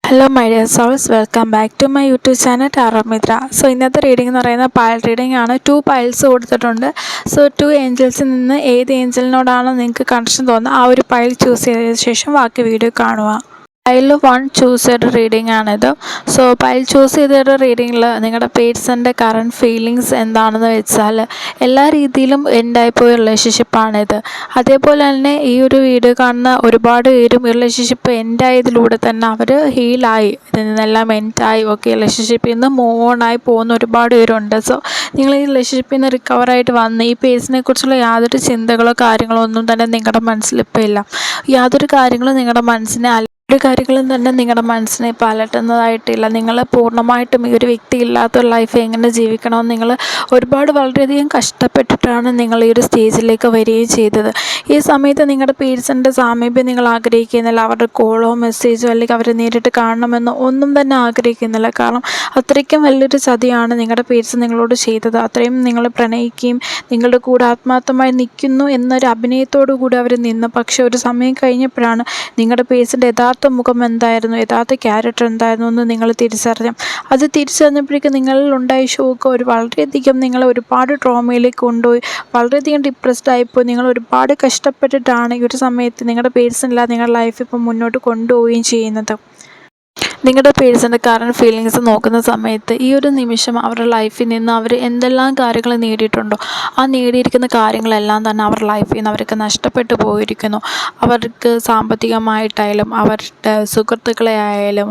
Hello my dear souls, welcome back to my YouTube channel tarot Mitra. ഇന്നത്തെ reading എന്ന് പറയുന്നത് pile reading ആണ്. 2 piles കൊടുത്തിട്ടുണ്ട്. 2 ഏഞ്ചൽസിൽ നിന്ന് ഏത് ഏഞ്ചലിനോടാണോ നിങ്ങൾക്ക് കണക്ഷൻ തോന്നുന്നത് ആ ഒരു പൈൽ ചൂസ് ചെയ്തതിന് ശേഷം ബാക്കി വീഡിയോ കാണുക. പൈൽ 1 ചൂസ് ചെയ്ത റീഡിംഗ് ആണിത്. പൈൽ ചൂസ് ചെയ്ത റീഡിങ്ങിൽ നിങ്ങളുടെ പേഴ്സൻ്റെ കറണ്ട് ഫീലിങ്സ് എന്താണെന്ന് വെച്ചാൽ എല്ലാ രീതിയിലും എൻഡായിപ്പോയ റിലേഷൻഷിപ്പാണിത്. അതേപോലെ തന്നെ ഈ ഒരു വീഡിയോ കാണുന്ന ഒരുപാട് പേരും റിലേഷൻഷിപ്പ് എൻഡായതിലൂടെ തന്നെ അവർ ഹീലായി, ഇതിൽ നിന്നെല്ലാം എൻഡായി റിലേഷൻഷിപ്പിൽ നിന്ന് മൂവ് ഓൺ ആയി പോകുന്ന ഒരുപാട് പേരുണ്ട്. നിങ്ങൾ ഈ റിലേഷൻഷിപ്പിൽ നിന്ന് റിക്കവറായിട്ട് വന്ന് ഈ പേഴ്സണെ കുറിച്ചുള്ള യാതൊരു ചിന്തകളോ കാര്യങ്ങളോ ഒന്നും തന്നെ നിങ്ങളുടെ മനസ്സിലിപ്പോൾ ഇല്ല. യാതൊരു കാര്യങ്ങളും നിങ്ങളുടെ മനസ്സിനെ ഒരു കാര്യങ്ങളും തന്നെ നിങ്ങളുടെ മനസ്സിനെ ഇപ്പോൾ അലട്ടുന്നതായിട്ടില്ല. നിങ്ങൾ പൂർണ്ണമായിട്ടും ഈ ഒരു വ്യക്തി ഇല്ലാത്തൊരു ലൈഫ് എങ്ങനെ ജീവിക്കണമെന്ന് നിങ്ങൾ വളരെയധികം കഷ്ടപ്പെട്ടിട്ടാണ് നിങ്ങൾ ഈ ഒരു സ്റ്റേജിലേക്ക് വരികയും ചെയ്തത്. ഈ സമയത്ത് നിങ്ങളുടെ പേഴ്സൻ്റെ സാമീപ്യം നിങ്ങൾ ആഗ്രഹിക്കുന്നില്ല. അവരുടെ കോളോ മെസ്സേജോ അല്ലെങ്കിൽ അവരെ നേരിട്ട് കാണണമെന്നോ ഒന്നും തന്നെ ആഗ്രഹിക്കുന്നില്ല. കാരണം അത്രയ്ക്കും വലിയൊരു ചതിയാണ് നിങ്ങളുടെ പേഴ്സൺ നിങ്ങളോട് ചെയ്തത്. അത്രയും നിങ്ങളെ പ്രണയിക്കുകയും നിങ്ങളുടെ കൂടെ ആത്മാർത്ഥമായി നിൽക്കുന്നു എന്നൊരു അഭിനയത്തോടു കൂടി അവർ നിന്നു. പക്ഷേ ഒരു സമയം കഴിഞ്ഞപ്പോഴാണ് നിങ്ങളുടെ പേഴ്സൻ്റെ യഥാർത്ഥ മുഖം എന്തായിരുന്നു, യഥാർത്ഥ ക്യാരക്ടർ എന്തായിരുന്നു എന്ന് നിങ്ങൾ തിരിച്ചറിഞ്ഞു. അത് തിരിച്ചറിഞ്ഞപ്പോഴേക്കും നിങ്ങളിൽ ഉണ്ടായ ഷോക്ക് വളരെയധികം നിങ്ങളെ ഒരുപാട് ട്രോമയിലേക്ക് കൊണ്ടുപോയി. വളരെയധികം ഡിപ്രസ്ഡ് ആയിപ്പോയി. നിങ്ങൾ ഒരുപാട് കഷ്ടപ്പെട്ടിട്ടാണ് ഈ ഒരു സമയത്ത് നിങ്ങളുടെ പേഴ്സണില്ലാതെ നിങ്ങളുടെ ലൈഫ് ഇപ്പം മുന്നോട്ട് കൊണ്ടുപോവുകയും ചെയ്യുന്നത്. നിങ്ങളുടെ പേഴ്സൻ്റെ കറണ്ട് ഫീലിങ്സ് നോക്കുന്ന സമയത്ത് ഈ ഒരു നിമിഷം അവരുടെ ലൈഫിൽ നിന്ന് അവർ എന്തെല്ലാം കാര്യങ്ങൾ നേടിയിട്ടുണ്ടോ ആ നേടിയിരിക്കുന്ന കാര്യങ്ങളെല്ലാം തന്നെ അവരുടെ ലൈഫിൽ നിന്ന് അവർക്ക് നഷ്ടപ്പെട്ടു പോയിരിക്കുന്നു. അവർക്ക് സാമ്പത്തികമായിട്ടായാലും അവരുടെ സുഹൃത്തുക്കളെ ആയാലും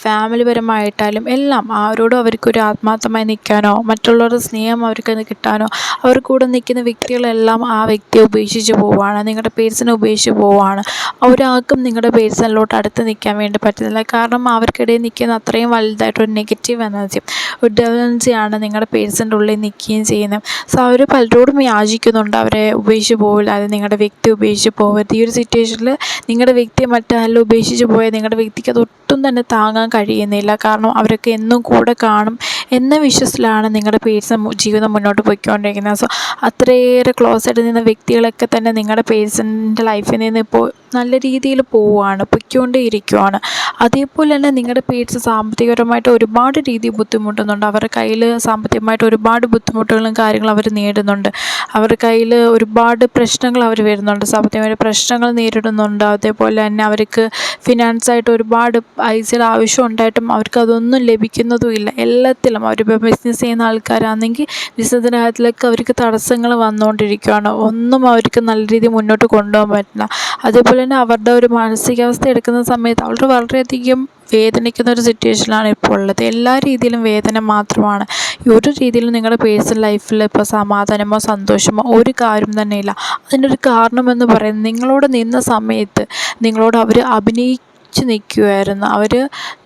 ഫാമിലി പരമായിട്ടായാലും എല്ലാം ആരോടും അവർക്കൊരു ആത്മാർത്ഥമായി നിൽക്കാനോ മറ്റുള്ളവരുടെ സ്നേഹം അവർക്ക് കിട്ടാനോ അവർ കൂടെ നിൽക്കുന്ന വ്യക്തികളെല്ലാം ആ വ്യക്തിയെ ഉപേക്ഷിച്ച് പോവുകയാണ്. നിങ്ങളുടെ പേഴ്സണെ ഉപേക്ഷിച്ച് പോവുകയാണ്. ഒരാൾക്കും നിങ്ങളുടെ പേഴ്സണിലോട്ട് അടുത്ത് നിൽക്കാൻ വേണ്ടി പറ്റുന്നില്ല. കാരണം അവർക്കിടയിൽ നിൽക്കുന്ന അത്രയും വലുതായിട്ടൊരു നെഗറ്റീവ് എനർജി, ഒരു ഡെവലൻസിയാണ് നിങ്ങളുടെ പേഴ്സൻ്റെ ഉള്ളിൽ നിൽക്കുകയും ചെയ്യുന്നത്. അവർ പലരോടും യാചിക്കുന്നുണ്ട് അവരെ ഉപേക്ഷിച്ച് പോകില്ല, അത് നിങ്ങളുടെ വ്യക്തി ഉപേക്ഷിച്ച് പോകരുത്. ഈ ഒരു സിറ്റുവേഷനിൽ നിങ്ങളുടെ വ്യക്തിയെ മറ്റാരെല്ലാം ഉപേക്ഷിച്ച് പോയാൽ നിങ്ങളുടെ വ്യക്തിക്ക് അതൊട്ടും തന്നെ താങ്ങാൻ കഴിയുന്നില്ല. കാരണം അവരൊക്കെ എന്നും കൂടെ കാണും എന്ന വിശ്വാസത്തിലാണ് നിങ്ങളുടെ പേഴ്സൺ ജീവിതം മുന്നോട്ട് പോയിക്കൊണ്ടിരിക്കുന്നത്. അത്രയേറെ ക്ലോസ് ആയിട്ട് നിന്ന വ്യക്തികളൊക്കെ തന്നെ നിങ്ങളുടെ പേഴ്സൻ്റെ ലൈഫിൽ നിന്ന് ഇപ്പോൾ നല്ല രീതിയിൽ പൊയ്ക്കൊണ്ടേയിരിക്കുകയാണ്. അതേപോലെ തന്നെ നിങ്ങളുടെ പേഴ്സൺ സാമ്പത്തികപരമായിട്ട് ഒരുപാട് രീതിയിൽ ബുദ്ധിമുട്ടുന്നുണ്ട്. അവരുടെ കയ്യിൽ സാമ്പത്തികമായിട്ട് ഒരുപാട് ബുദ്ധിമുട്ടുകളും കാര്യങ്ങളും അവർ നേടുന്നുണ്ട്. അവരുടെ കയ്യിൽ ഒരുപാട് പ്രശ്നങ്ങൾ അവർ വരുന്നുണ്ട്, സാമ്പത്തികമായ പ്രശ്നങ്ങൾ നേരിടുന്നുണ്ട്. അതേപോലെ തന്നെ അവർക്ക് ഫിനാൻസായിട്ട് ഒരുപാട് പൈസയുടെ ആവശ്യം ഉണ്ടായിട്ടും അവർക്ക് അതൊന്നും ലഭിക്കുന്നതുമില്ല. എല്ലാത്തിലും അവരിപ്പോൾ ബിസിനസ് ചെയ്യുന്ന ആൾക്കാരാണെങ്കിൽ ബിസിനസ്സിൻ്റെ കാര്യത്തിലൊക്കെ അവർക്ക് തടസ്സങ്ങൾ വന്നുകൊണ്ടിരിക്കുകയാണ്. ഒന്നും അവർക്ക് നല്ല രീതിയിൽ മുന്നോട്ട് കൊണ്ടുപോകാൻ പറ്റില്ല. അതേപോലെ തന്നെ അവരുടെ ഒരു മാനസികാവസ്ഥ എടുക്കുന്ന സമയത്ത് അവർ വളരെയധികം വേദനിക്കുന്ന ഒരു സിറ്റുവേഷനിലാണ് ഇപ്പോൾ ഉള്ളത്. എല്ലാ രീതിയിലും വേദന മാത്രമാണ്. ഈ ഒരു രീതിയിലും നിങ്ങളുടെ പേഴ്സണൽ ലൈഫിൽ ഇപ്പോൾ സമാധാനമോ സന്തോഷമോ ഒരു കാര്യം തന്നെ ഇല്ല. അതിൻ്റെ ഒരു കാരണമെന്ന് പറയുന്നത് നിങ്ങളോട് നിന്ന സമയത്ത് നിങ്ങളോട് അവർ നിൽക്കുമായിരുന്നു. അവർ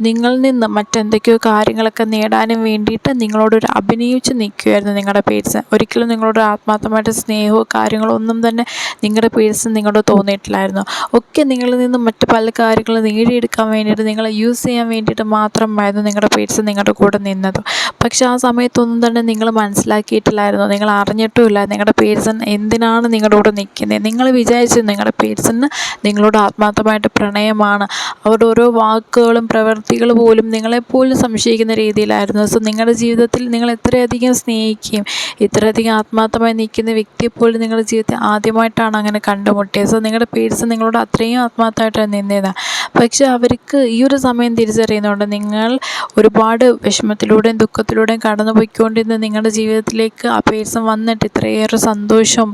നിങ്ങളിൽ നിന്ന് മറ്റെന്തൊക്കെയോ കാര്യങ്ങളൊക്കെ നേടാനും വേണ്ടിയിട്ട് നിങ്ങളോടൊരു അഭിനയിച്ച് നിൽക്കുമായിരുന്നു നിങ്ങളുടെ പേഴ്സൺ. ഒരിക്കലും നിങ്ങളോട് ആത്മാർത്ഥമായിട്ട് സ്നേഹമോ കാര്യങ്ങളോ ഒന്നും തന്നെ നിങ്ങളുടെ പേഴ്സൺ നിങ്ങളോട് തോന്നിയിട്ടില്ലായിരുന്നു. നിങ്ങളിൽ നിന്ന് മറ്റ് പല കാര്യങ്ങൾ നേടിയെടുക്കാൻ വേണ്ടിയിട്ട് നിങ്ങളെ യൂസ് ചെയ്യാൻ വേണ്ടിയിട്ട് മാത്രമായിരുന്നു നിങ്ങളുടെ പേഴ്സൺ നിങ്ങളുടെ കൂടെ നിന്നത്. പക്ഷേ ആ സമയത്തൊന്നും തന്നെ നിങ്ങൾ മനസ്സിലാക്കിയിട്ടില്ലായിരുന്നു, നിങ്ങൾ അറിഞ്ഞിട്ടുമില്ല നിങ്ങളുടെ പേഴ്സൺ എന്തിനാണ് നിങ്ങളുടെ കൂടെ നിൽക്കുന്നത്. നിങ്ങൾ വിചാരിച്ചു നിങ്ങളുടെ പേഴ്സണിന് നിങ്ങളോട് ആത്മാർത്ഥമായിട്ട് പ്രണയമാണ്. അവരുടെ ഓരോ വാക്കുകളും പ്രവൃത്തികൾ പോലും നിങ്ങളെപ്പോലും സംശയിക്കുന്ന രീതിയിലായിരുന്നു. നിങ്ങളുടെ ജീവിതത്തിൽ നിങ്ങൾ എത്രയധികം സ്നേഹിക്കുകയും ഇത്രയധികം ആത്മാർത്ഥമായി നിൽക്കുന്ന വ്യക്തിയെപ്പോലും നിങ്ങളുടെ ജീവിതത്തിൽ ആദ്യമായിട്ടാണ് അങ്ങനെ കണ്ടുമുട്ടിയത്. നിങ്ങളുടെ പേഴ്സൺ നിങ്ങളോട് അത്രയും ആത്മാർത്ഥമായിട്ടാണ് നിന്നതാണ്. പക്ഷേ അവർക്ക് ഈ ഒരു സമയം തിരിച്ചറിയുന്നുണ്ട് നിങ്ങൾ ഒരുപാട് വിഷമത്തിലൂടെയും ദുഃഖത്തിലൂടെയും കടന്നു പോയിക്കൊണ്ടിരുന്ന നിങ്ങളുടെ ജീവിതത്തിലേക്ക് ആ പേഴ്സൺ വന്നിട്ട് ഇത്രയേറെ സന്തോഷം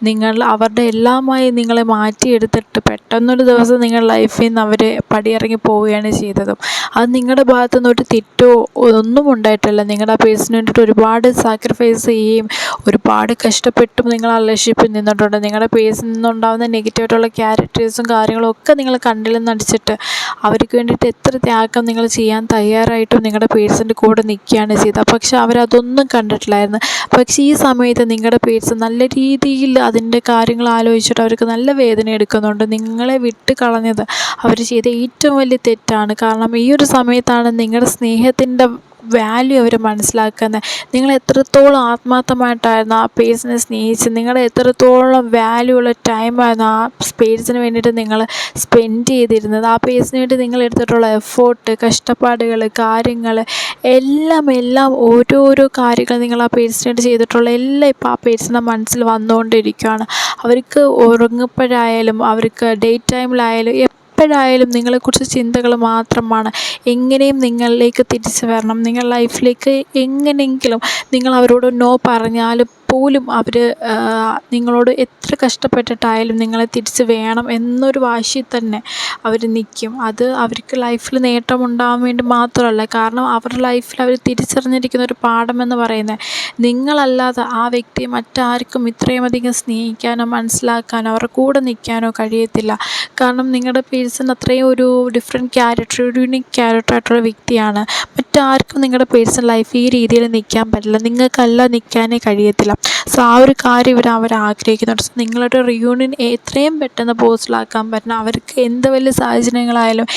നിങ്ങൾ അവരുടെ എല്ലാമായി നിങ്ങളെ മാറ്റിയെടുത്തിട്ട് പെട്ടെന്നൊരു ദിവസം നിങ്ങളുടെ ലൈഫിൽ നിന്ന് അവർ പടിയിറങ്ങി പോവുകയാണ് ചെയ്തത്. അത് നിങ്ങളുടെ ഭാഗത്തു നിന്ന് ഒരു തെറ്റോ ഒന്നും ഉണ്ടായിട്ടില്ല. നിങ്ങളുടെ ആ പേഴ്സണിന് വേണ്ടിയിട്ട് ഒരുപാട് സാക്രിഫൈസ് ചെയ്യുകയും ഒരുപാട് കഷ്ടപ്പെട്ടും നിങ്ങൾ ആ റിലേഷൻഷിപ്പിൽ നിന്നിട്ടുണ്ട്. നിങ്ങളുടെ പേഴ്സണിൽ നിന്നുണ്ടാകുന്ന നെഗറ്റീവായിട്ടുള്ള ക്യാരക്ടേഴ്സും കാര്യങ്ങളും ഒക്കെ നിങ്ങൾ കണ്ടില്ലെന്ന് നടിച്ചിട്ട് അവർക്ക് വേണ്ടിയിട്ട് എത്ര ത്യാഗം നിങ്ങൾ ചെയ്യാൻ തയ്യാറായിട്ടും നിങ്ങളുടെ പേഴ്സൻ്റെ കൂടെ നിൽക്കുകയാണ് ചെയ്തത്. പക്ഷെ അവരതൊന്നും കണ്ടിട്ടില്ലായിരുന്നു. പക്ഷേ ഈ സമയത്ത് നിങ്ങളുടെ പേഴ്സൺ നല്ല രീതിയിൽ അതിൻ്റെ കാര്യങ്ങൾ ആലോചിച്ചിട്ട് അവർക്ക് നല്ല വേദന എടുക്കുന്നുണ്ട്. നിങ്ങളെ വിട്ട് കളഞ്ഞത് അവർ ചെയ്ത ഏറ്റവും വലിയ തെറ്റാണ്. കാരണം ഈ ഒരു സമയത്താണ് നിങ്ങളുടെ സ്നേഹത്തിൻ്റെ വാല്യൂ അവർ മനസ്സിലാക്കുന്നത്. നിങ്ങൾ എത്രത്തോളം ആത്മാർത്ഥമായിട്ടായിരുന്നു ആ പേഴ്സണെ സ്നേഹിച്ചത്, നിങ്ങളുടെ എത്രത്തോളം വാല്യൂ ഉള്ള ടൈമായിരുന്നു ആ പേഴ്സണിന് വേണ്ടിയിട്ട് നിങ്ങൾ സ്പെൻഡ് ചെയ്തിരുന്നത്, ആ പേഴ്സണിന് വേണ്ടി നിങ്ങൾ എടുത്തിട്ടുള്ള എഫേർട്ട്, കഷ്ടപ്പാടുകൾ, കാര്യങ്ങൾ എല്ലാം ഓരോരോ കാര്യങ്ങൾ നിങ്ങൾ ആ പേഴ്സണിന് വേണ്ടി ചെയ്തിട്ടുള്ള എല്ലാം ഇപ്പോൾ ആ പേഴ്സണിൻ്റെ മനസ്സിൽ വന്നുകൊണ്ടിരിക്കുകയാണ്. അവർക്ക് ഉറങ്ങുമ്പോഴായാലും അവർക്ക് ഡേ ടൈമിലായാലും എപ്പോഴായാലും നിങ്ങളെക്കുറിച്ച് ചിന്തകൾ മാത്രമാണ്. എങ്ങനെയും നിങ്ങളിലേക്ക് തിരിച്ചു വരണം, നിങ്ങളുടെ ലൈഫിലേക്ക് എങ്ങനെയെങ്കിലും നിങ്ങൾ അവരോട് നോ പറഞ്ഞാലും പോലും അവർ നിങ്ങളോട് എത്ര കഷ്ടപ്പെട്ടിട്ടായാലും നിങ്ങളെ തിരിച്ച് വേണം എന്നൊരു വാശിയിൽ തന്നെ അവർ നിൽക്കും. അത് അവർക്ക് ലൈഫിൽ നേട്ടമുണ്ടാകാൻ വേണ്ടി മാത്രമല്ല, കാരണം അവരുടെ ലൈഫിൽ അവർ തിരിച്ചറിഞ്ഞിരിക്കുന്ന ഒരു പാഠമെന്ന് പറയുന്നത് നിങ്ങളല്ലാതെ ആ വ്യക്തിയെ മറ്റാർക്കും ഇത്രയും അധികം സ്നേഹിക്കാനോ മനസ്സിലാക്കാനോ അവരുടെ കൂടെ നിൽക്കാനോ കഴിയത്തില്ല. കാരണം നിങ്ങളുടെ പേഴ്സൺ അത്രയും ഒരു ഡിഫറെൻറ്റ് ക്യാരക്ടർ, ഒരു യുണീക്ക് ക്യാരക്ടറായിട്ടുള്ള വ്യക്തിയാണ്. മറ്റാർക്കും നിങ്ങളുടെ പേഴ്സണൽ ലൈഫ് ഈ രീതിയിൽ നിൽക്കാൻ പറ്റില്ല, നിങ്ങൾക്കല്ല നിൽക്കാനേ കഴിയത്തില്ല. സോ ആ ഒരു കാര്യം അവർ ആഗ്രഹിക്കുന്നുണ്ട്. സോ നിങ്ങളുടെ റിയൂണിയൻ എത്രയും പെട്ടെന്ന് പോസിബിളാക്കാൻ പറ്റണം. അവർക്ക് എന്ത് വലിയ സാഹചര്യങ്ങളായാലും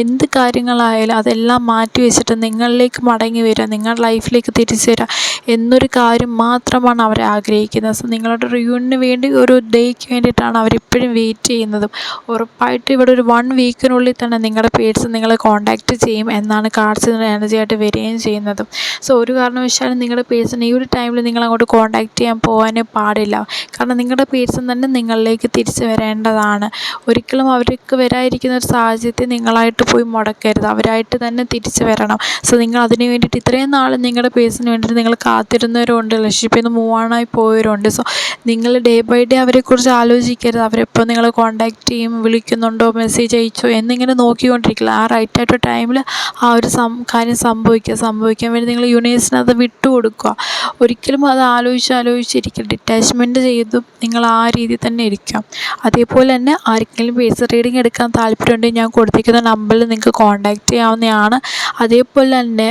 എന്ത് കാര്യങ്ങളായാലും അതെല്ലാം മാറ്റി വെച്ചിട്ട് നിങ്ങളിലേക്ക് മടങ്ങി വരിക, നിങ്ങളുടെ ലൈഫിലേക്ക് തിരിച്ചു വരിക എന്നൊരു കാര്യം മാത്രമാണ് അവർ ആഗ്രഹിക്കുന്നത്. സോ നിങ്ങളുടെ റിയൂണിയന് വേണ്ടി ഒരു ഡേയ്ക്ക് വേണ്ടിയിട്ടാണ് അവരിപ്പോഴും വെയിറ്റ് ചെയ്യുന്നതും. ഉറപ്പായിട്ടും ഇവിടെ ഒരു 1 വീക്കിനുള്ളിൽ തന്നെ നിങ്ങളുടെ പേഴ്സൺ നിങ്ങളെ കോൺടാക്റ്റ് ചെയ്യും എന്നാണ് കാർഡ്സിന് എനർജി ആയിട്ട് വരികയും ചെയ്യുന്നതും. സോ ഒരു കാരണവശാലും നിങ്ങളുടെ പേഴ്സൺ ഈ ഒരു ടൈമിൽ നിങ്ങളങ്ങോട്ട് കോൺടാക്റ്റ് ചെയ്യാൻ പോകാനേ പാടില്ല. കാരണം നിങ്ങളുടെ പേഴ്സൺ തന്നെ നിങ്ങളിലേക്ക് തിരിച്ച് വരേണ്ടതാണ്. ഒരിക്കലും അവർക്ക് വരാതിരിക്കുന്ന ഒരു സാഹചര്യത്തെ നിങ്ങളായിട്ട് പോയി മുടക്കരുത്, അവരായിട്ട് തന്നെ തിരിച്ച് വരണം. സോ നിങ്ങൾ അതിന് വേണ്ടിയിട്ട് ഇത്രയും നാൾ നിങ്ങളുടെ പേഴ്സണിന് വേണ്ടിയിട്ട് നിങ്ങൾ കാത്തിരുന്നവരുണ്ട്, റിലേഷൻഷിപ്പിൽ നിന്ന് മൂവ് ഓണായി പോയവരുണ്ട്. സോ നിങ്ങൾ ഡേ ബൈ ഡേ അവരെക്കുറിച്ച് ആലോചിക്കരുത്, അവരെപ്പോൾ നിങ്ങളെ കോൺടാക്റ്റ് ചെയ്യും, വിളിക്കുന്നുണ്ടോ, മെസ്സേജ് അയച്ചോ എന്നിങ്ങനെ നോക്കിക്കൊണ്ടിരിക്കില്ല. ആ റൈറ്റ് ആയിട്ട് ടൈമിൽ ആ ഒരു കാര്യം സംഭവിക്കാൻ വേണ്ടി നിങ്ങൾ യൂണിവേഴ്സിന് അത് വിട്ടുകൊടുക്കുക. ഒരിക്കലും അത് ആലോചിച്ചിരിക്കുക, ഡിറ്റാച്ച്മെൻറ്റ് ചെയ്തും നിങ്ങൾ ആ രീതിയിൽ തന്നെ ഇരിക്കുക. അതേപോലെ തന്നെ ആർക്കെങ്കിലും പേഴ്സണൽ റീഡിങ് എടുക്കാൻ താല്പര്യമുണ്ടെങ്കിൽ ഞാൻ കൊടുത്തിരിക്കുന്ന നമ്പറിൽ നിങ്ങൾക്ക് കോൺടാക്റ്റ് ചെയ്യാവുന്നതാണ്. അതേപോലെ തന്നെ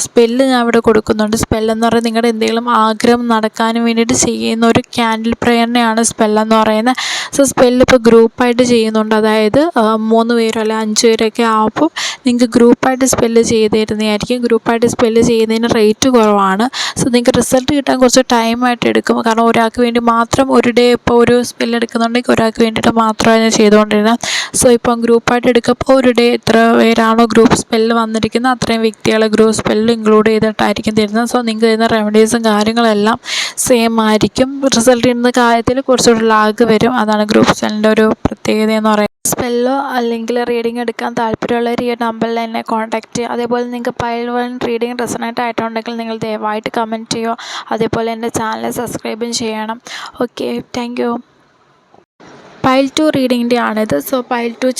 സ്പെല്ല് ഞാൻ ഇവിടെ കൊടുക്കുന്നുണ്ട്. സ്പെല്ലെന്ന് പറയുന്നത് നിങ്ങളുടെ എന്തെങ്കിലും ആഗ്രഹം നടക്കാനും വേണ്ടിയിട്ട് ചെയ്യുന്ന ഒരു ക്യാൻഡിൽ പ്രയറിനെയാണ് സ്പെല്ലെന്ന് പറയുന്നത്. സോ സ്പെല്ലിപ്പോൾ ഗ്രൂപ്പായിട്ട് ചെയ്യുന്നുണ്ട്, അതായത് 3 പേരോ അല്ല 5 പേരൊക്കെ ആകുമ്പോൾ നിങ്ങൾക്ക് ഗ്രൂപ്പായിട്ട് സ്പെല്ല് ചെയ്ത് തരുന്നതായിരിക്കും. ഗ്രൂപ്പായിട്ട് സ്പെല്ല് ചെയ്യുന്നതിന് റേറ്റ് കുറവാണ്. സോ നിങ്ങൾക്ക് റിസൾട്ട് കിട്ടാൻ കുറച്ച് ടൈമായിട്ട് എടുക്കും. കാരണം ഒരാൾക്ക് വേണ്ടി മാത്രം ഒരു ഡേ ഇപ്പോൾ ഒരു സ്പെല്ല് എടുക്കുന്നുണ്ടെങ്കിൽ ഒരാൾക്ക് വേണ്ടിയിട്ട് മാത്രമാണ് ചെയ്തുകൊണ്ടിരുന്നത്. സോ ഇപ്പം ഗ്രൂപ്പായിട്ട് എടുക്കുമ്പോൾ ഒരു ഡേ എത്ര പേരാണോ ഗ്രൂപ്പ് സ്പെല്ല് വന്നിരിക്കുന്നത് അത്രയും വ്യക്തികളെ ഗ്രൂപ്പ് സ്പെല്ല് ഇൻക്ലൂഡ് ചെയ്തിട്ടായിരിക്കും തരുന്നത്. സോ നിങ്ങൾക്ക് തരുന്ന റെമഡീസും കാര്യങ്ങളെല്ലാം സെയിം ആയിരിക്കും. റിസൾട്ട് കിട്ടുന്ന കാര്യത്തിൽ കുറച്ചുകൂടി ലാഗ് വരും. അതാണ് ഗ്രൂപ്പ് സ്പെല്ലിൻ്റെ ഒരു പ്രത്യേകത എന്ന് പറയുന്നത്. സ്പെല്ലോ അല്ലെങ്കിൽ റീഡിങ് എടുക്കാൻ താല്പര്യമുള്ളവർ ഈ നമ്പറിൽ എന്നെ കോൺടാക്റ്റ് ചെയ്യുക. അതേപോലെ നിങ്ങൾക്ക് പൈൽ 1 റീഡിങ് റെസണേറ്റ് ആയിട്ടുണ്ടെങ്കിൽ നിങ്ങൾ ദയവായിട്ട് കമൻറ്റ് ചെയ്യുക. അതേപോലെ എൻ്റെ ചാനൽ സബ്സ്ക്രൈബും ചെയ്യണം. Okay, thank you. പൈൽ 2 റീഡിങ്ങിൻ്റെ ആണിത്. സോ പൈൽ 2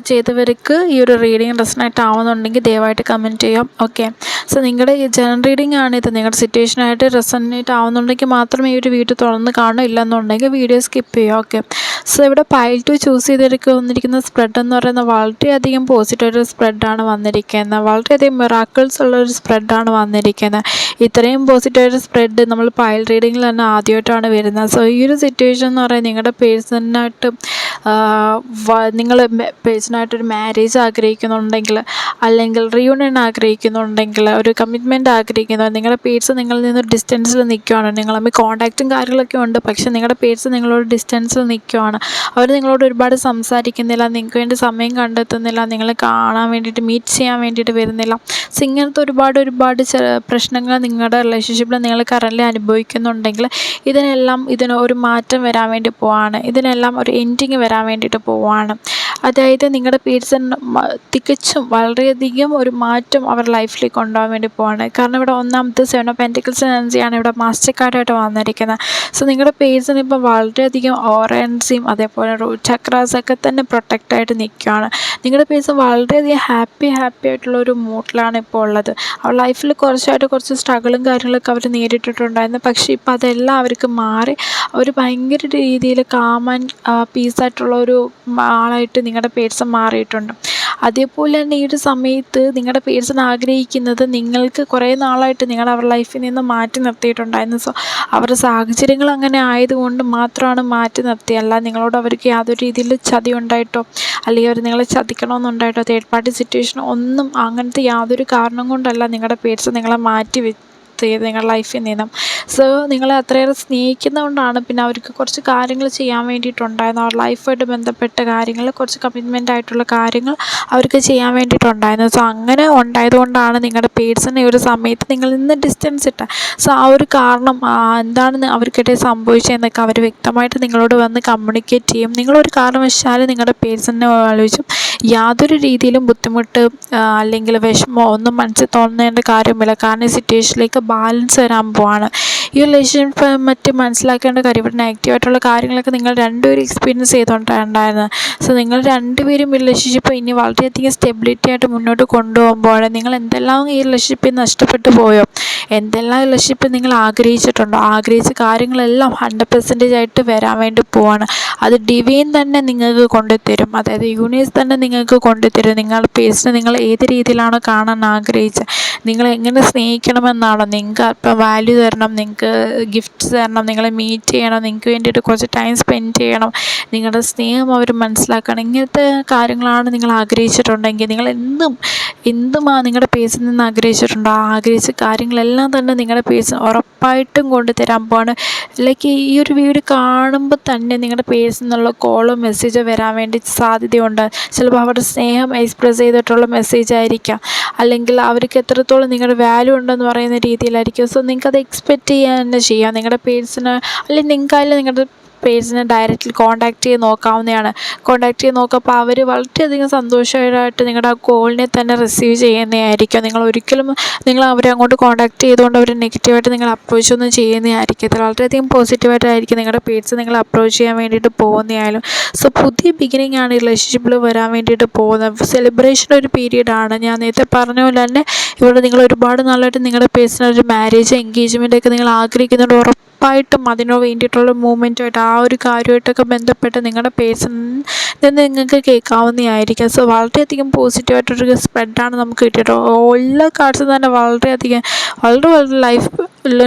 ചെയ്തവർക്ക് ഈ ഒരു റീഡിങ് റെസണേറ്റ് ആവുന്നുണ്ടെങ്കിൽ ദയവായിട്ട് കമൻറ്റ് ചെയ്യാം. ഓക്കെ, സോ നിങ്ങളുടെ ഈ ജനറൽ റീഡിംഗ് ആണിത്. നിങ്ങളുടെ സിറ്റുവേഷനായിട്ട് റെസണേറ്റ് ആവുന്നുണ്ടെങ്കിൽ മാത്രമേ ഈ ഒരു വീഡിയോ തുറന്ന് കാണൂ, ഇല്ലെന്നുണ്ടെങ്കിൽ വീഡിയോ സ്കിപ്പ് ചെയ്യുക. ഓക്കെ, സോ ഇവിടെ പൈൽ 2 ചൂസ് വന്നിരിക്കുന്ന സ്പ്രെഡ് എന്ന് പറയുന്നത് വളരെയധികം പോസിറ്റീവ് സ്പ്രെഡാണ് വന്നിരിക്കുന്നത്. വളരെയധികം മിറാക്കിൾസ് ഉള്ളൊരു സ്പ്രെഡാണ് വന്നിരിക്കുന്നത്. ഇത്രയും പോസിറ്റീവ് സ്പ്രെഡ് നമ്മൾ പൈൽ റീഡിങ്ങിൽ തന്നെ ആദ്യമായിട്ടാണ് വരുന്നത്. സോ ഈ ഒരു സിറ്റുവേഷൻ എന്ന് പറയുന്നത് നിങ്ങളുടെ പേഴ്സണായിട്ട് നിങ്ങൾ പേഴ്സണായിട്ടൊരു മാരേജ് ആഗ്രഹിക്കുന്നുണ്ടെങ്കിൽ, അല്ലെങ്കിൽ റിയൂണിയൻ ആഗ്രഹിക്കുന്നുണ്ടെങ്കിൽ, ഒരു കമ്മിറ്റ്മെൻറ്റ് ആഗ്രഹിക്കുന്നത്, നിങ്ങളുടെ പേഴ്സൺ നിങ്ങളിൽ നിന്നൊരു ഡിസ്റ്റൻസിൽ നിൽക്കുകയാണ്. നിങ്ങൾ തമ്മിൽ കോൺടാക്റ്റും കാര്യങ്ങളൊക്കെ ഉണ്ട്, പക്ഷേ നിങ്ങളുടെ പേഴ്സൺ നിങ്ങളോട് ഡിസ്റ്റൻസിൽ നിൽക്കുകയാണ്. അവർ നിങ്ങളോട് ഒരുപാട് സംസാരിക്കുന്നില്ല, നിങ്ങൾക്ക് വേണ്ടി സമയം കണ്ടെത്തുന്നില്ല, നിങ്ങളെ കാണാൻ വേണ്ടിയിട്ട് മീറ്റ് ചെയ്യാൻ വേണ്ടിയിട്ട് വരുന്നില്ല. സോ ഇങ്ങനത്തെ ഒരുപാട് പ്രശ്നങ്ങൾ നിങ്ങളുടെ റിലേഷൻഷിപ്പിൽ നിങ്ങൾ കറൻറ്റ്ലി അനുഭവിക്കുന്നുണ്ടെങ്കിൽ ഇതിന് ഒരു മാറ്റം വരാൻ വേണ്ടി പോവാണ്. ഇതിനെല്ലാം ഒരു എൻഡിങ് വരാൻ വേണ്ടിയിട്ട് പോവാണ്. അതായത് നിങ്ങളുടെ പേഴ്സൺ തികച്ചും വളരെയധികം ഒരു മാറ്റം അവരുടെ ലൈഫിലേക്ക് കൊണ്ടുപോകാൻ വേണ്ടി പോവാണ്. കാരണം ഇവിടെ ഒന്നാമത്തെ 7 ഓഫ് പെൻറ്റിക്കിൾസ് എനർജിയാണ് ഇവിടെ മാസ്റ്റർ കാർഡായിട്ട് വന്നിരിക്കുന്നത്. സോ നിങ്ങളുടെ പേഴ്സൺ ഇപ്പോൾ വളരെയധികം ഓറൻസിയും അതേപോലെ റൂട്ട് ചക്രാസൊക്കെ തന്നെ പ്രൊട്ടക്റ്റായിട്ട് നിൽക്കുകയാണ്. നിങ്ങളുടെ പേഴ്സൺ വളരെയധികം ഹാപ്പി ആയിട്ടുള്ളൊരു മൂഡിലാണ് ഇപ്പോൾ ഉള്ളത്. അവർ ലൈഫിൽ കുറച്ച് സ്ട്രഗിളും കാര്യങ്ങളൊക്കെ അവർ നേരിട്ടിട്ടുണ്ടായിരുന്നു. പക്ഷേ ഇപ്പോൾ അതെല്ലാം അവർക്ക് മാറി അവർ ഭയങ്കര രീതിയിൽ കാം ആൻഡ് പീസായിട്ടുള്ള ഒരു ആളായിട്ട് നിങ്ങളുടെ പേഴ്സൺ മാറിയിട്ടുണ്ട്. അതേപോലെ തന്നെ ഈ ഒരു സമയത്ത് നിങ്ങളുടെ പേഴ്സൺ ആഗ്രഹിക്കുന്നത് നിങ്ങൾക്ക് കുറേ നാളായിട്ട് നിങ്ങൾ അവരുടെ ലൈഫിൽ നിന്ന് മാറ്റി നിർത്തിയിട്ടുണ്ടായിരുന്നു. സോ അവരുടെ സാഹചര്യങ്ങൾ അങ്ങനെ ആയതുകൊണ്ട് മാത്രമാണ് മാറ്റി നിർത്തിയത്. അല്ല നിങ്ങളോട് അവർക്ക് യാതൊരു രീതിയിൽ ചതി ഉണ്ടായിട്ടോ അല്ലെങ്കിൽ അവർ നിങ്ങളെ ചതിക്കണമെന്നുണ്ടായിട്ടോ തേർഡ് പാർട്ടി സിറ്റുവേഷൻ ഒന്നും അങ്ങനത്തെ യാതൊരു കാരണം കൊണ്ടല്ല നിങ്ങളുടെ പേഴ്സൺ നിങ്ങളെ മാറ്റി നിങ്ങളുടെ ലൈഫിൽ നിന്നും. സോ നിങ്ങളെ അത്രയേറെ സ്നേഹിക്കുന്നതുകൊണ്ടാണ്. പിന്നെ അവർക്ക് കുറച്ച് കാര്യങ്ങൾ ചെയ്യാൻ വേണ്ടിയിട്ടുണ്ടായിരുന്നു. അവർ ലൈഫായിട്ട് ബന്ധപ്പെട്ട കാര്യങ്ങൾ, കുറച്ച് കമ്മിറ്റ്മെൻ്റ് ആയിട്ടുള്ള കാര്യങ്ങൾ അവർക്ക് ചെയ്യാൻ വേണ്ടിയിട്ടുണ്ടായിരുന്നു. സോ അങ്ങനെ ഉണ്ടായതുകൊണ്ടാണ് നിങ്ങളുടെ പേഴ്സണെ ഒരു സമയത്ത് നിങ്ങൾ ഇന്ന് ഡിസ്റ്റൻസ് ഇട്ട. സോ ആ ഒരു കാരണം എന്താണെന്ന് അവർക്കിടയിൽ സംഭവിച്ചതെന്നൊക്കെ അവർ വ്യക്തമായിട്ട് നിങ്ങളോട് വന്ന് കമ്മ്യൂണിക്കേറ്റ് ചെയ്യും. നിങ്ങളൊരു കാരണവശാലും നിങ്ങളുടെ പേഴ്സണിനെ ആലോചിച്ചും യാതൊരു രീതിയിലും ബുദ്ധിമുട്ട് അല്ലെങ്കിൽ വിഷമമോ ഒന്നും മനസ്സിൽ തോന്നേണ്ട കാര്യമില്ല. കാരണം ഈ സിറ്റുവേഷനിലേക്ക് ബാലൻസ് വരാൻ പോവാണ്. ഈ റിലേഷൻഷിപ്പ് മറ്റ് മനസ്സിലാക്കേണ്ട കാര്യം, ഇവിടെ നെഗറ്റീവായിട്ടുള്ള കാര്യങ്ങളൊക്കെ നിങ്ങൾ രണ്ടുപേരും എക്സ്പീരിയൻസ് ചെയ്തുകൊണ്ടായിരുന്നത്. സോ നിങ്ങൾ രണ്ടുപേരും ഈ റിലേഷൻഷിപ്പ് ഇനി വളരെയധികം സ്റ്റെബിലിറ്റി ആയിട്ട് മുന്നോട്ട് കൊണ്ടുപോകുമ്പോൾ നിങ്ങൾ എന്തെല്ലാം ഈ റിലേഷൻഷിപ്പിൽ നഷ്ടപ്പെട്ടു പോയോ, എന്തെല്ലാം റിലേഷൻഷിപ്പ് നിങ്ങൾ ആഗ്രഹിച്ചിട്ടുണ്ടോ, ആഗ്രഹിച്ച കാര്യങ്ങളെല്ലാം 100% ആയിട്ട് വരാൻ വേണ്ടി പോവാണ്. അത് ഡിവൈൻ തന്നെ നിങ്ങൾക്ക് കൊണ്ടുതരും. അതായത് യൂണിവേഴ്സ് തന്നെ നിങ്ങൾക്ക് കൊണ്ടുതരും. നിങ്ങളുടെ പേഴ്സണെ നിങ്ങൾ ഏത് രീതിയിലാണോ കാണാൻ ആഗ്രഹിച്ചത്, നിങ്ങൾ എങ്ങനെ സ്നേഹിക്കണമെന്നാണോ, നിങ്ങൾക്ക് അപ്പം വാല്യൂ തരണം, നിങ്ങൾക്ക് ഗിഫ്റ്റ്സ് തരണം, നിങ്ങളെ മീറ്റ് ചെയ്യണം, നിങ്ങൾക്ക് വേണ്ടിയിട്ട് കുറച്ച് ടൈം സ്പെൻഡ് ചെയ്യണം, നിങ്ങളുടെ സ്നേഹം അവർ മനസ്സിലാക്കണം, ഇങ്ങനത്തെ കാര്യങ്ങളാണ് നിങ്ങൾ ആഗ്രഹിച്ചിട്ടുണ്ടെങ്കിൽ, നിങ്ങൾ എന്തും നിങ്ങളുടെ പേഴ്സണിൽ നിന്ന് ആഗ്രഹിച്ചിട്ടുണ്ടോ, ആ ആഗ്രഹിച്ച കാര്യങ്ങളെല്ലാം തന്നെ നിങ്ങളുടെ പേഴ്സൺ ഉറപ്പായിട്ടും കൊണ്ടുതരാൻ പോവാണ്. ലൈക്ക് ഈ ഒരു വീഡിയോ കാണുമ്പോൾ തന്നെ നിങ്ങളുടെ പേഴ്സണിൽ നിന്നുള്ള കോളോ മെസ്സേജോ വരാൻ വേണ്ടി സാധ്യതയുണ്ട്. ചിലപ്പോൾ അവരുടെ സ്നേഹം എക്സ്പ്രസ് ചെയ്തിട്ടുള്ള മെസ്സേജ് ആയിരിക്കാം, അല്ലെങ്കിൽ അവർക്ക് എത്രത്തോളം നിങ്ങളുടെ വാല്യൂ ഉണ്ടെന്ന് പറയുന്ന രീതിയിലായിരിക്കും. സോ നിങ്ങൾക്കത് എക്സ്പെക്റ്റ് ചെയ്യാൻ തന്നെ ചെയ്യാം. നിങ്ങളുടെ പേഴ്സണ് അല്ലെങ്കിൽ നിങ്ങൾക്കായാലും നിങ്ങളുടെ പേഴ്സണെ ഡയറക്റ്റ്ലി കോൺടാക്റ്റ് ചെയ്ത് നോക്കാവുന്നതാണ്. കോൺടാക്റ്റ് ചെയ്ത് നോക്കുമ്പോൾ അവർ വളരെയധികം സന്തോഷമായിട്ട് നിങ്ങളുടെ ആ കോളിനെ തന്നെ റിസീവ് ചെയ്യുന്നതായിരിക്കും. നിങ്ങൾ അവരെ അങ്ങോട്ട് കോൺടാക്റ്റ് ചെയ്തുകൊണ്ട് അവർ നെഗറ്റീവായിട്ട് നിങ്ങൾ അപ്രോച്ച് ഒന്നും ചെയ്യുന്നതായിരിക്കത്തില്ല. വളരെയധികം പോസിറ്റീവായിട്ടായിരിക്കും നിങ്ങളുടെ പേഴ്സൺ നിങ്ങൾ അപ്രോച്ച് ചെയ്യാൻ വേണ്ടിയിട്ട് പോകുന്നതായാലും. സോ പുതിയ ബിഗിനിങ് ആണ് ഈ റിലേഷൻഷിപ്പിൽ വരാൻ വേണ്ടിയിട്ട് പോകുന്നത്. സെലിബ്രേഷൻ ഒരു പീരീഡാണ്. ഞാൻ നേരത്തെ പറഞ്ഞ പോലെ തന്നെ ഇവിടെ നിങ്ങൾ ഒരുപാട് നാളായിട്ട് നിങ്ങളുടെ പേഴ്സണൽ ഒരു മാരേജ് എൻഗേജ്മെൻ്റ് നിങ്ങൾ ആഗ്രഹിക്കുന്നുണ്ട്. ഉറപ്പായിട്ടും അതിനു വേണ്ടിയിട്ടുള്ള മൂവ്മെൻറ്റുമായിട്ട് ആ ഒരു കാര്യമായിട്ടൊക്കെ ബന്ധപ്പെട്ട് നിങ്ങളുടെ പേഴ്സണിൽ നിന്ന് നിങ്ങൾക്ക് കേൾക്കാവുന്നതായിരിക്കും. സോ വളരെയധികം പോസിറ്റീവായിട്ടൊരു സ്പ്രെഡാണ് നമുക്ക് കിട്ടിയിട്ട്. എല്ലാ കാർഡ്സും തന്നെ വളരെ ലൈഫ്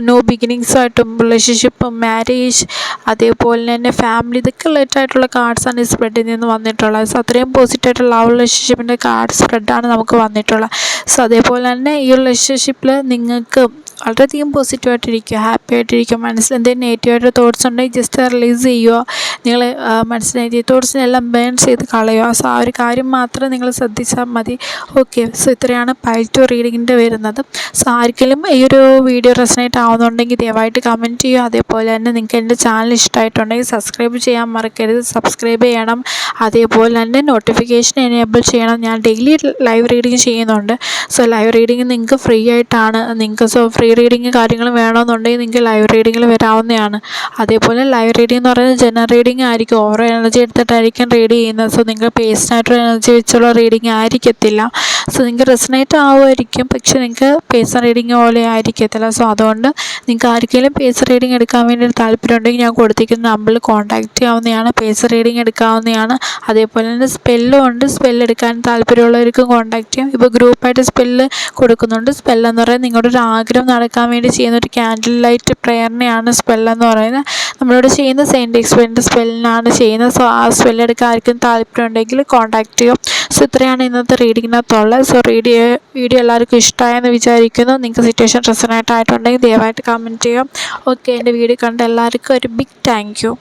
ന്യൂ ബിഗിനിങ്സായിട്ടും റിലേഷൻഷിപ്പും മാരേജ് അതേപോലെ തന്നെ ഫാമിലി ഇതൊക്കെ റിലേറ്റഡായിട്ടുള്ള കാർഡ്സാണ് ഈ സ്പ്രെഡിൽ നിന്ന് വന്നിട്ടുള്ളത്. സോ അത്രയും പോസിറ്റീവായിട്ടുള്ള ലവ് റിലേഷൻഷിപ്പിൻ്റെ കാർഡ് സ്പ്രെഡാണ് നമുക്ക് വന്നിട്ടുള്ളത്. സോ അതേപോലെ തന്നെ ഈ റിലേഷൻഷിപ്പിൽ നിങ്ങൾക്ക് വളരെയധികം പോസിറ്റീവായിട്ടിരിക്കുക, ഹാപ്പി ആയിട്ടിരിക്കുക. മനസ്സിൽ എന്തെങ്കിലും നെഗറ്റീവായിട്ട് തോട്ട്സ് ഉണ്ടെങ്കിൽ ജസ്റ്റ് റിലീസ് ചെയ്യുക. നിങ്ങൾ മനസ്സിൽ നെഗറ്റീവ് തോട്ട്സിനെല്ലാം ബേൺ ചെയ്ത് കളയുക. സോ ആ ഒരു കാര്യം മാത്രം നിങ്ങൾ ശ്രദ്ധിച്ചാൽ മതി. ഓക്കെ, സോ ഇത്രയാണ് പൈൽ ടു റീഡിങ്ങിൻ്റെ വരുന്നത്. സോ ആർക്കെങ്കിലും ഈ ഒരു വീഡിയോ റെസണേറ്റ് ആവുന്നുണ്ടെങ്കിൽ ദയവായിട്ട് കമൻറ്റ് ചെയ്യുക. അതേപോലെ തന്നെ നിങ്ങൾക്ക് എൻ്റെ ചാനൽ ഇഷ്ടമായിട്ടുണ്ടെങ്കിൽ സബ്സ്ക്രൈബ് ചെയ്യാൻ മറക്കരുത്. സബ്സ്ക്രൈബ് ചെയ്യണം. അതേപോലെ തന്നെ നോട്ടിഫിക്കേഷൻ എനേബിൾ ചെയ്യണം. ഞാൻ ഡെയിലി ലൈവ് റീഡിങ് ചെയ്യുന്നുണ്ട്. സോ ലൈവ് റീഡിങ് നിങ്ങൾക്ക് ഫ്രീ ആയിട്ടാണ്. സോ ഫ്രീ റീഡിങ് കാര്യങ്ങൾ വേണമെന്നുണ്ടെങ്കിൽ നിങ്ങൾക്ക് ലൈവ് റീഡിങ്ങിൽ വരാവുന്നതാണ്. അതേപോലെ ലൈവ് റീഡിംഗ് എന്ന് പറയുന്നത് ജനറൽ റീഡിംഗ് ആയിരിക്കും. ഓരോ എനർജി എടുത്തിട്ടായിരിക്കും റീഡ് ചെയ്യുന്നത്. സോ നിങ്ങൾ പേഴ്സണായിട്ടൊരു എനർജി വെച്ചുള്ള റീഡിങ് ആയിരിക്കത്തില്ല. സോ നിങ്ങൾക്ക് റെസണേറ്റ് ആവുമായിരിക്കും, പക്ഷെ നിങ്ങൾക്ക് പേഴ്സണൽ റീഡിങ് പോലെ ആയിരിക്കത്തില്ല. സോ അതുകൊണ്ട് നിങ്ങൾക്ക് ആർക്കെങ്കിലും പേഴ്സണൽ റീഡിങ് എടുക്കാൻ വേണ്ടി താല്പര്യം ഉണ്ടെങ്കിൽ ഞാൻ കൊടുത്തിരിക്കുന്ന നമ്പറിൽ കോൺടാക്റ്റ് ചെയ്യാവുന്നതാണ്. പേഴ്സണൽ റീഡിങ് എടുക്കാവുന്നതാണ്. അതേപോലെ തന്നെ സ്പെല്ലും ഉണ്ട്. സ്പെല്ലെടുക്കാൻ താല്പര്യമുള്ളവർക്കും കോൺടാക്റ്റ് ചെയ്യാം. ഇപ്പോൾ ഗ്രൂപ്പായിട്ട് സ്പെല്ല് കൊടുക്കുന്നുണ്ട്. സ്പെല്ലെന്ന് പറയുന്നത് നിങ്ങളുടെ ഒരു ആഗ്രഹം നടക്കാൻ വേണ്ടി ചെയ്യുന്ന ഒരു ക്യാൻഡിൽ ലൈറ്റ് പ്രയറിനെയാണ് സ്പെല്ലെന്ന് പറയുന്നത്. നമ്മളോട് ചെയ്യുന്ന സെയിൻറ്റ് എക്സ്പെരിൻ്റെ സ്പെല്ലിനാണ് ചെയ്യുന്നത്. സോ ആ സ്പെല്ലെടുക്കാൻ ആർക്കും താല്പര്യം ഉണ്ടെങ്കിൽ കോൺടാക്റ്റ് ചെയ്യും. സോ ഇത്രയാണ് ഇന്നത്തെ റീഡിങ്ങിനകത്തുള്ളത്. സോ വീഡിയോ എല്ലാവർക്കും ഇഷ്ടമായെന്ന് വിചാരിക്കുന്നു. നിങ്ങൾക്ക് സിറ്റുവേഷൻ റെസണേറ്റ് ആയിട്ടുണ്ടെങ്കിൽ ദയവായിട്ട് കമൻറ്റ് ചെയ്യാം. ഓക്കെ, എൻ്റെ വീഡിയോ കണ്ട എല്ലാവർക്കും ഒരു ബിഗ് താങ്ക് യു.